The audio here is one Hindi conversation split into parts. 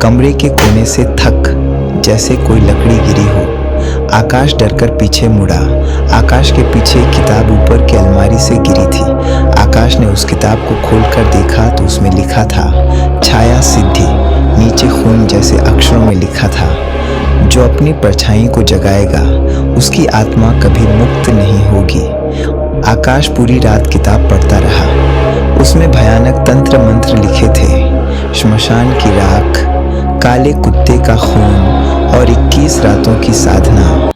कमरे के कोने से थक जैसे कोई लकड़ी गिरी हो। आकाश डरकर पीछे मुड़ा। आकाश के पीछे एक किताब ऊपर की अलमारी से गिरी थी। आकाश ने उस किताब को खोलकर देखा तो उसमें लिखा था छाया सिद्धि। नीचे खून जैसे अक्षरों में लिखा था, जो अपनी परछाई को जगाएगा उसकी आत्मा कभी मुक्त नहीं होगी। आकाश पूरी रात किताब पढ़ता रहा। उसमें भयानक तंत्र मंत्र लिखे थे, श्मशान की राख, काले कुत्ते का खून और 21 रातों की साधना।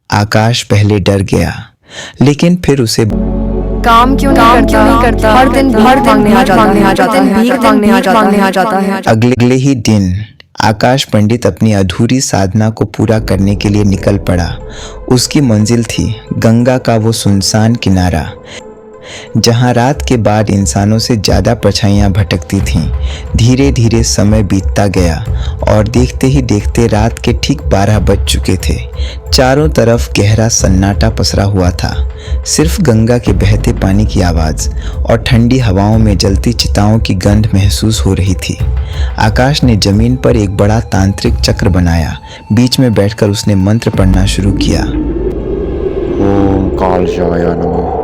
आकाश पहले डर गया, लेकिन फिर उसे काम क्यों नहीं करता? हर दिन मांगने आ जाता है। अगले ही दिन आकाश पंडित अपनी अधूरी साधना को पूरा करने के लिए निकल पड़ा। उसकी मंजिल थी गंगा का वो सुनसान किनारा, जहां रात के बाद इंसानों से ज़्यादा परछाइयाँ भटकती थीं। धीरे धीरे समय बीतता गया और देखते ही देखते रात के ठीक 12 बज चुके थे। चारों तरफ गहरा सन्नाटा पसरा हुआ था। सिर्फ गंगा के बहते पानी की आवाज़ और ठंडी हवाओं में जलती चिताओं की गंध महसूस हो रही थी। आकाश ने जमीन पर एक बड़ा तांत्रिक चक्र बनाया। बीच में बैठकर उसने मंत्र पढ़ना शुरू किया। ओम कालशाय नमः,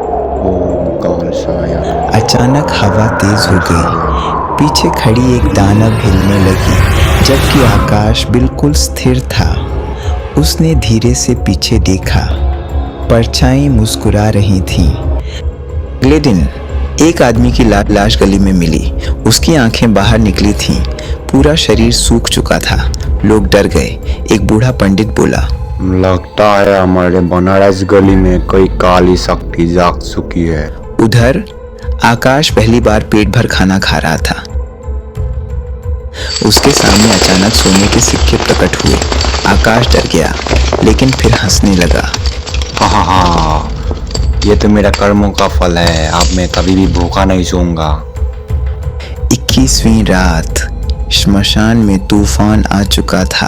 ओम कालशाय नमः। अचानक हवा तेज हो गई। पीछे खड़ी एक दानव हिलने लगी, जबकि आकाश बिल्कुल स्थिर था। उसने धीरे से पीछे देखा। परछाई मुस्कुरा रही थीं। अगले दिन एक आदमी की लाश गली में मिली। उसकी आंखें बाहर निकली थीं। पूरा शरीर सूख चुका था। लोग डर गए। एक बूढ़ा पंडित बोला, लगता है हमारे बनारस गली में कोई काली शक्ति जाग चुकी है। उधर आकाश पहली बार पेट भर खाना खा रहा था। उसके सामने अचानक सोने के सिक्के प्रकट हुए। आकाश डर गया, लेकिन फिर हंसने लगा। हाँ, ये तो मेरा कर्मों का फल है। अब मैं कभी भी भूखा नहीं सोऊंगा। 21वीं रात श्मशान में तूफान आ चुका था।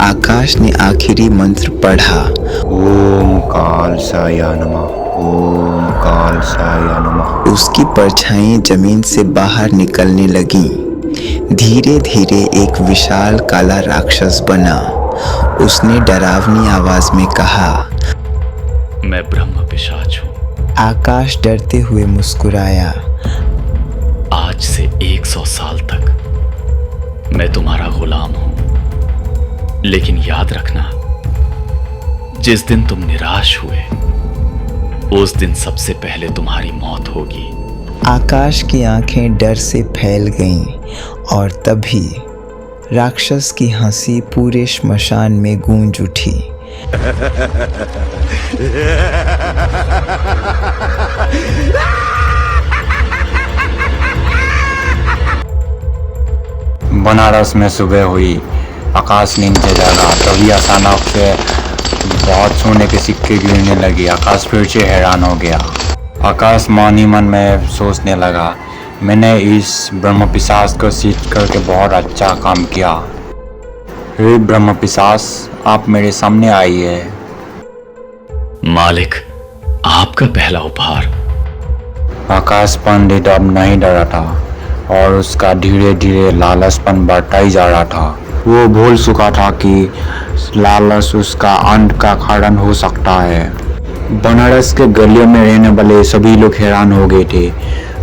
आकाश ने आखिरी मंत्र पढ़ा, ओम कालशाय नमः, ओम कालशाय नमः। उसकी परछाई जमीन से बाहर निकलने लगीं। धीरे धीरे एक विशाल काला राक्षस बना। उसने डरावनी आवाज में कहा, मैं ब्रह्म पिशाच हूँ। आकाश डरते हुए मुस्कुराया। आज से 100 साल तक मैं तुम्हारा गुलाम हूं, लेकिन याद रखना, जिस दिन तुम निराश हुए उस दिन सबसे पहले तुम्हारी मौत होगी। आकाश की आंखें डर से फैल गईं और तभी राक्षस की हंसी पूरे श्मशान में गूंज उठी। बनारस में सुबह हुई। आकाश नींद से जागा, तभी अचानक से बहुत सोने के सिक्के गिरने लगे। आकाश फिर से हैरान हो गया। आकाश मन ही मन में सोचने लगा, मैंने इस ब्रह्म पिशाच को सीख करके बहुत अच्छा काम किया। हे ब्रह्म पिशाच, आप मेरे सामने आइए। मालिक, आपका पहला उपहार। आकाश पंडित अब नहीं डरा था और उसका धीरे धीरे लालचपन बढ़ता ही जा रहा था। वो भूल चुका था कि लालच उसका अंत का कारण हो सकता है। बनारस के गलियों में रहने वाले सभी लोग हैरान हो गए थे।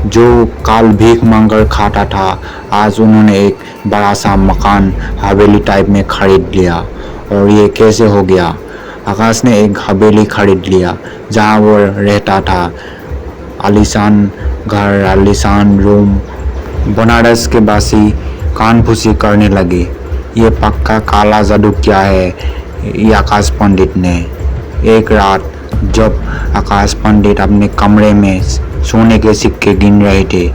जो काल भीख मांगकर खाता था, आज उन्होंने एक बड़ा सा मकान हवेली टाइप में खरीद लिया। और ये कैसे हो गया? आकाश ने एक हवेली खरीद लिया जहाँ वो रहता था। आलीशान घर, आलीशान रूम। बनारस के बासी कान फूसी करने लगे, ये पक्का काला जादू क्या है ये आकाश पंडित ने। एक रात जब आकाश पंडित अपने कमरे में सोने के सिक्के गिन रहे थे,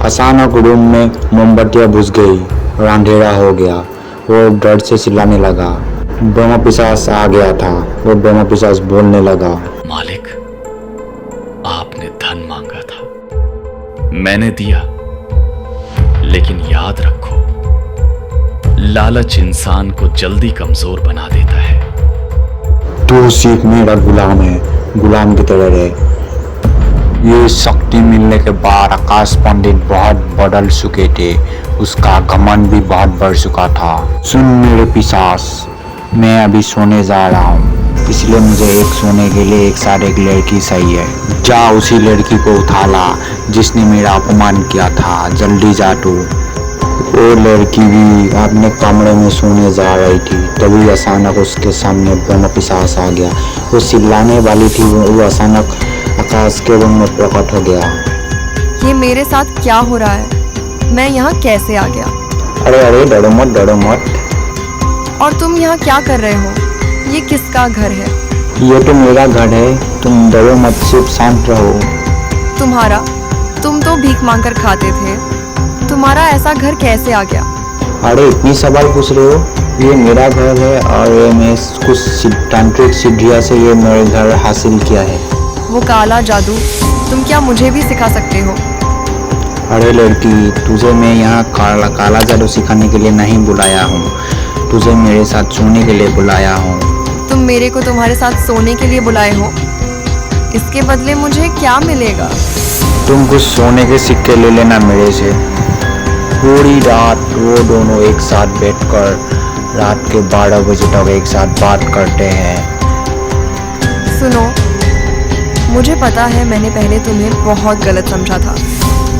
अचानक रूम में मोमबत्तियां बुझ गई और अंधेरा हो गया। वो डर से चिल्लाने लगा। ब्रह्म पिशाच आ गया था। वो ब्रह्म पिशाच बोलने लगा, मालिक, आपने धन मांगा था, मैंने दिया, लेकिन याद रखो, लालच इंसान को जल्दी कमजोर बना देता है। तू सिर्फ मेरा गुलाम है, गुलाम की तरह रहे। ये शक्ति मिलने के बाद आकाश पंडित बहुत बदल चुके थे। उसका घमंड भी बहुत बढ़ चुका था। सुन मेरे पिशाच, मैं अभी सोने जा रहा हूँ, इसलिए मुझे एक सोने के लिए एक साथ एक लड़की सही है। जा उसी लड़की को उठा ला जिसने मेरा अपमान किया था, जल्दी जा तू। वो लड़की भी अपने कमरे में सोने जा रही थी, तभी अचानक उसके सामने ब्रह्म पिशाच आ गया। वो चिल्लाने वाली थी, वो अचानक आकाश के रूम में प्रकट हो गया। ये मेरे साथ क्या हो रहा है? मैं यहाँ कैसे आ गया? अरे अरे डरो मत, डरो मत। और तुम यहाँ क्या कर रहे हो? ये किसका घर है? ये तो मेरा घर है, तुम डरो मत, सिर्फ शांत रहो। तुम्हारा? तुम तो भीख मांगकर खाते थे, तुम्हारा ऐसा घर कैसे आ गया? अरे इतनी सवाल पूछ रहे हो? ये मेरा घर है और ये मैं कुछ तांत्रिक सिद्धियों से ये मेरे घर हासिल किया है। वो काला जादू तुम क्या मुझे भी सिखा सकते हो? अरे लड़की, तुझे मैं यहाँ काला जादू सिखाने के लिए नहीं बुलाया हूँ, तुझे मेरे साथ सोने के लिए बुलाया हूँ। तुम मेरे को तुम्हारे साथ सोने के लिए बुलाए हो, इसके बदले मुझे क्या मिलेगा? तुम कुछ सोने के सिक्के ले लेना मेरे से। पूरी रात वो दोनों एक साथ बैठकर रात के 12 बजे तक एक साथ बात करते हैं। सुनो, मुझे पता है मैंने पहले तुम्हें बहुत गलत समझा था।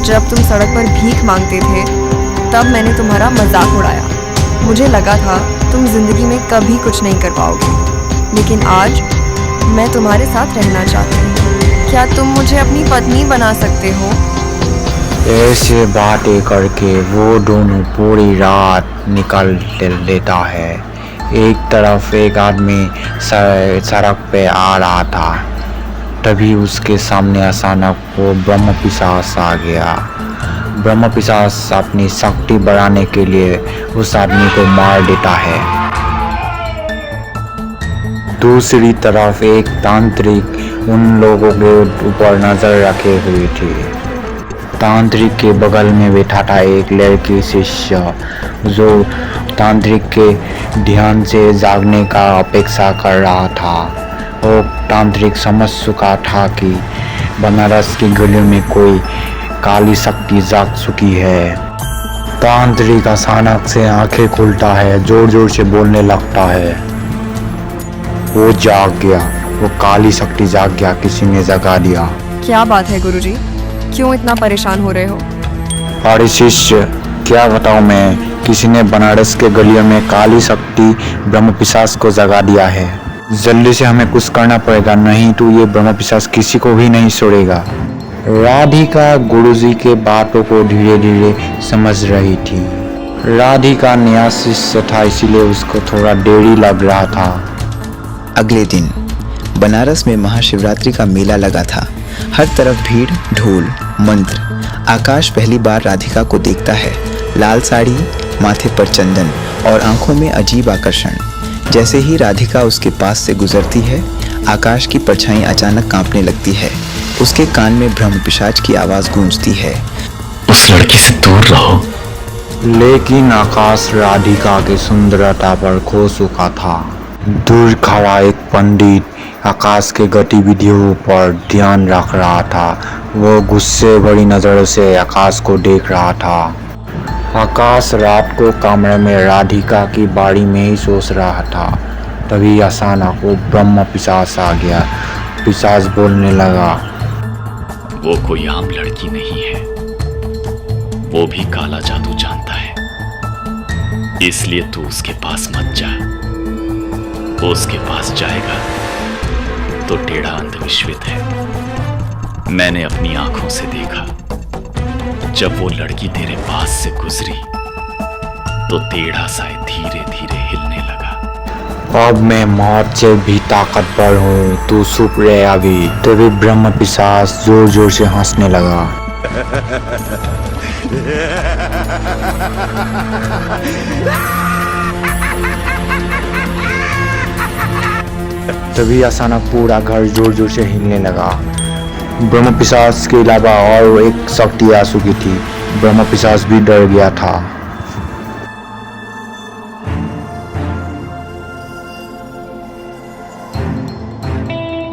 जब तुम सड़क पर भीख मांगते थे तब मैंने तुम्हारा मजाक उड़ाया। मुझे लगा था तुम जिंदगी में कभी कुछ नहीं कर पाओगे, लेकिन आज मैं तुम्हारे साथ रहना चाहती हूँ। क्या तुम मुझे अपनी पत्नी बना सकते हो? ऐसे बातें करके वो दोनों पूरी रात निकल लेता है। एक तरफ एक आदमी सड़क पे आ रहा था, तभी उसके सामने अचानक वो ब्रह्म पिशाच आ गया। ब्रह्म पिशाच अपनी शक्ति बढ़ाने के लिए उस आदमी को मार देता है। दूसरी तरफ एक तांत्रिक उन लोगों के ऊपर नजर रखे हुए थे। तांत्रिक के बगल में बैठा था एक लड़की शिष्य, जो तांत्रिक के ध्यान से जागने का अपेक्षा कर रहा था। वो तांत्रिक समझ चुका था कि बनारस की गलियों में कोई काली शक्ति जाग चुकी है। तांत्रिक अचानक से आंखें खोलता है, जोर जोर से बोलने लगता है। वो जाग गया, वो काली शक्ति जाग गया, किसी ने जगा दिया। क्या बात है गुरुजी, क्यों इतना परेशान हो रहे हो? अरे शिष्य, क्या बताऊं मैं, किसी ने बनारस के गलियों में काली शक्ति ब्रह्म पिशाच को जगा दिया है। जल्दी से हमें कुछ करना पड़ेगा, नहीं तो ये ब्रह्म पिशाच किसी को भी नहीं छोड़ेगा। राधिका गुरुजी के बातों को धीरे धीरे समझ रही थी। राधिका नया शिष्य था, इसीलिए उसको थोड़ा देरी लग रहा था। अगले दिन बनारस में महाशिवरात्रि का मेला लगा था। हर तरफ भीड़, ढोल, मंत्र। आकाश पहली बार राधिका को देखता है। लाल साड़ी, माथे पर चंदन और आंखों में अजीब आकर्षण। जैसे ही राधिका उसके पास से गुजरती है, आकाश की परछाई अचानक कांपने लगती है। उसके कान में ब्रह्म पिशाच की आवाज गूंजती है, उस लड़की से दूर रहो। लेकिन आकाश राधिका की सुंदरता पर खो चुका था। दूर खड़ा एक पंडित आकाश के गतिविधियों पर ध्यान रख रहा था। वो गुस्से भरी नजरों से आकाश को देख रहा था। आकाश रात को कमरे में राधिका की बारी में ही सोच रहा था, तभी अचानक वो ब्रह्म पिशाच आ गया। पिशाच बोलने लगा, वो कोई आम लड़की नहीं है, वो भी काला जादू जानता है, इसलिए तू उसके पास मत जा। वो उसके पास जाएगा तो टेढ़ा अंधविश्वास है। मैंने अपनी आंखों से देखा, जब वो लड़की तेरे पास से गुजरी तो टेढ़ा सा धीरे धीरे हिलने लगा। अब मैं मौत से भी ताकतवर हूँ, तू चुप रहे अभी। तभी ब्रह्म पिशाच जोर जोर से हंसने लगा। तभी अचानक पूरा घर जोर जोर से हिलने लगा। ब्रह्म पिशाच के अलावा और एक शक्ति आ चुकी थी। ब्रह्म पिशाच भी डर गया था।